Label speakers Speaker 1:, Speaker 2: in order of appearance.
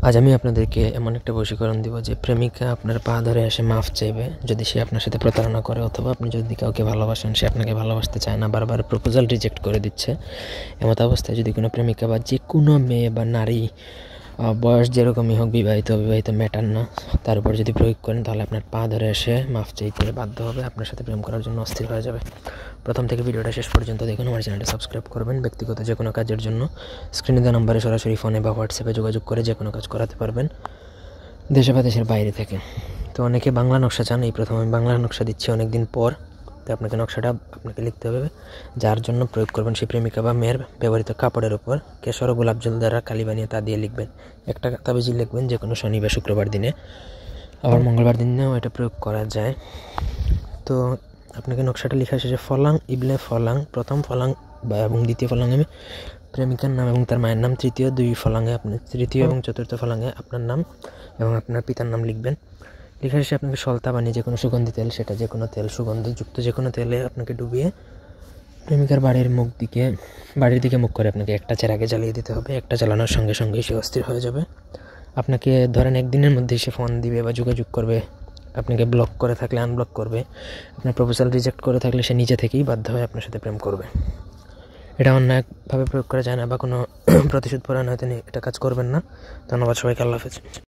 Speaker 1: আজ আমি আপনাদেরকে এমন একটা বশীকরণ দিব যে প্রেমিকা আপনার পা ধরে এসে মাফ চাইবে যদি সে আপনার সাথে প্রতারণা করে, অথবা আপনি যদি কাউকে ভালোবাসেন সে আপনাকে ভালোবাসতে চায় না, বারবার প্রপোজাল রিজেক্ট করে দিচ্ছে। এমত অবস্থায় যদি কোনো প্রেমিকা বা যে কোনো মেয়ে বা নারী, বয়স যেরকমই হোক, বিবাহিত অবিবাহিত ম্যাটার না, তার উপর যদি প্রয়োগ করেন তাহলে আপনার পা ধরে এসে মাফ চাইতে বাধ্য হবে, আপনার সাথে প্রেম করার জন্য অস্থির হয়ে যাবে। প্রথম থেকে ভিডিওটা শেষ পর্যন্ত দেখুন। আমার চ্যানেলটা সাবস্ক্রাইব করবেন। ব্যক্তিগত যে কোনো কাজের জন্য স্ক্রিনে দেওয়া নম্বরে সরাসরি ফোনে বা হোয়াটসঅ্যাপে যোগাযোগ করে যে কোনো কাজ করাতে পারবেন, দেশে বা দেশের বাইরে থেকে। তো অনেকে বাংলা নকশা চান, এই প্রথম আমি বাংলা নকশা দিচ্ছি অনেক দিন পর। তো আপনাকে নকশাটা লিখতে হবে, যার জন্য প্রয়োগ করবেন সেই প্রেমিকা বা মেয়ের ব্যবহৃত কাপড়ের ওপর কেশর ও গোলাপ জল দ্বারা কালি বানিয়ে তা দিয়ে লিখবেন। একটা তাবিজই লিখবেন যে কোনো শনি বা শুক্রবার দিনে, আবার মঙ্গলবার দিনেও এটা প্রয়োগ করা যায়। তো আপনাকে নকশাটা লেখা শেষে ফলাং ইবলে ফলাং, প্রথম ফলাং এবং দ্বিতীয় ফলাঙে প্রেমিকার নাম এবং তার মায়ের নাম, তৃতীয় এবং চতুর্থ ফলাঙে আপনার নাম এবং আপনার পিতার নাম লিখবেন। লেখা শেষে আপনাকে সলতা বানিয়ে যে কোনো সুগন্ধি তেল, সেটা যে কোনো তেল, সুগন্ধযুক্ত যে কোনো তেলে আপনাকে ডুবিয়ে প্রেমিকার বাড়ির দিকে মুখ করে আপনাকে একটা চেরাগে জ্বালিয়ে দিতে হবে। একটা জ্বালানোর সঙ্গে সঙ্গে সে অস্থির হয়ে যাবে। আপনাকে ধরেন একদিনের মধ্যেই সে ফোন দিবে বা যোগাযোগ করবে, আপনাকে ব্লক করে থাকলে আনব্লক করবে, আপনার প্রপোজাল রিজেক্ট করে থাকলে সে নিজে থেকেই বাধ্য হয়ে আপনার সাথে প্রেম করবে। এটা অন্যায়ভাবে প্রয়োগ করা যায় না বা কোনো প্রতিশোধ পরায়ণ হয়তো এটা কাজ করবেন না। ধন্যবাদ সবাইকে, আল্লাহ হাফেজ।